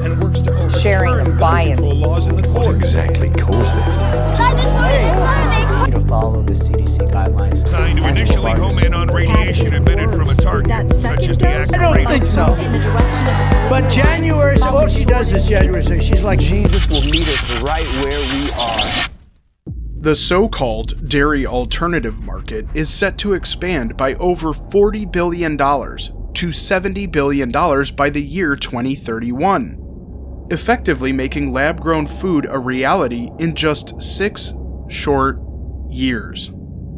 and works to overturn sharing of bias. control laws in the court. What exactly caused this? To follow the CDC guidelines. Designed to initially home in on radiation emitted from a target, such as the I don't think so. But January, all she does is January. She's like, Jesus will meet us right where we are. The so-called dairy alternative market is set to expand by over $40 billion to $70 billion by the year 2031, effectively making lab-grown food a reality in just 6 short years.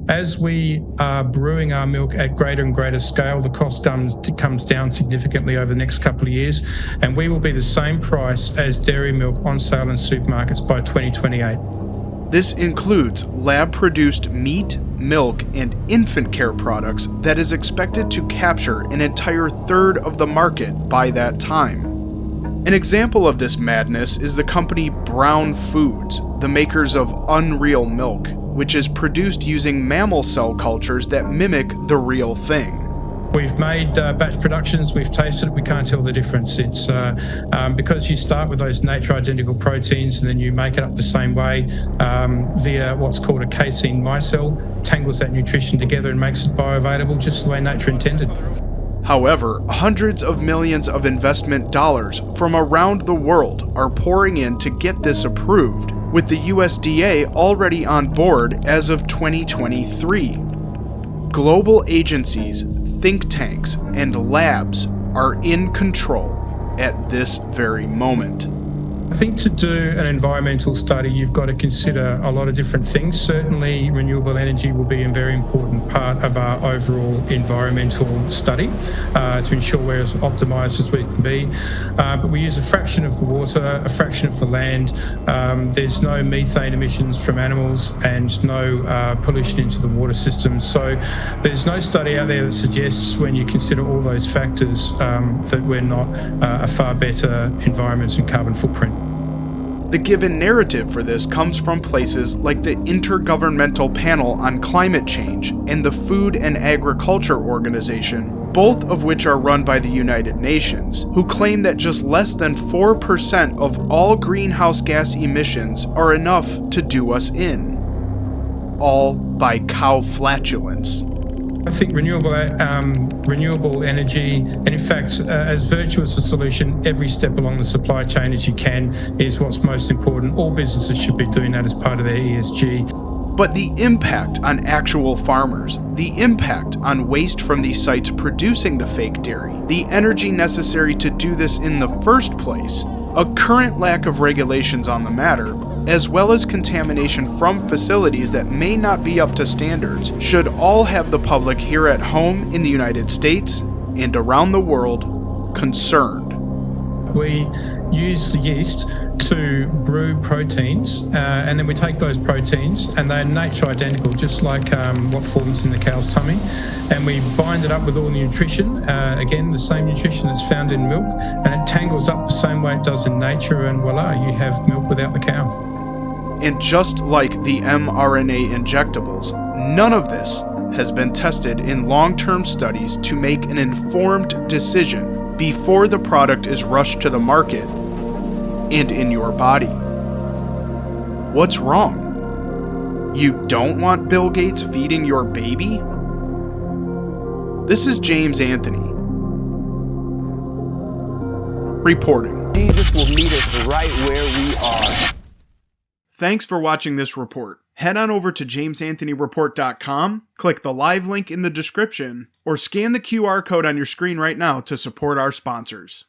As we are brewing our milk at greater and greater scale, the cost comes down significantly over the next couple of years, and we will be the same price as dairy milk on sale in supermarkets by 2028. This includes lab-produced meat, milk, and infant care products that is expected to capture an entire third of the market by that time. An example of this madness is the company Brown Foods, the makers of Unreal Milk, which is produced using mammal cell cultures that mimic the real thing. We've made batch productions, we've tasted it, we can't tell the difference. It's because you start with those nature identical proteins and then you make it up the same way via what's called a casein micelle, tangles that nutrition together and makes it bioavailable just the way nature intended. However, hundreds of millions of investment dollars from around the world are pouring in to get this approved, with the USDA already on board as of 2023. Global agencies, think tanks, and labs are in control at this very moment. I think to do an environmental study, you've got to consider a lot of different things. Certainly, renewable energy will be a very important part of our overall environmental study to ensure we're as optimised as we can be. But we use a fraction of the water, a fraction of the land. There's no methane emissions from animals and no pollution into the water system. So there's no study out there that suggests when you consider all those factors that we're not a far better environment and carbon footprint. The given narrative for this comes from places like the Intergovernmental Panel on Climate Change and the Food and Agriculture Organization, both of which are run by the United Nations, who claim that just less than 4% of all greenhouse gas emissions are enough to do us in. All by cow flatulence. I think renewable energy, and in fact, as virtuous a solution every step along the supply chain as you can, is what's most important. All businesses should be doing that as part of their ESG. But the impact on actual farmers, the impact on waste from these sites producing the fake dairy, the energy necessary to do this in the first place, a current lack of regulations on the matter, as well as contamination from facilities that may not be up to standards, should all have the public here at home in the United States and around the world concerned. We use the yeast to brew proteins, and then we take those proteins, and they're nature identical, just like what forms in the cow's tummy, and we bind it up with all the nutrition, again, the same nutrition that's found in milk, and it tangles up the same way it does in nature, and voila, you have milk without the cow. And just like the mRNA injectables, none of this has been tested in long-term studies to make an informed decision before the product is rushed to the market and in your body. What's wrong? You don't want Bill Gates feeding your baby? This is James Anthony reporting. Jesus will meet us right where we are. Thanks for watching this report. Head on over to jamesanthonyreport.com, click the live link in the description, or scan the QR code on your screen right now to support our sponsors.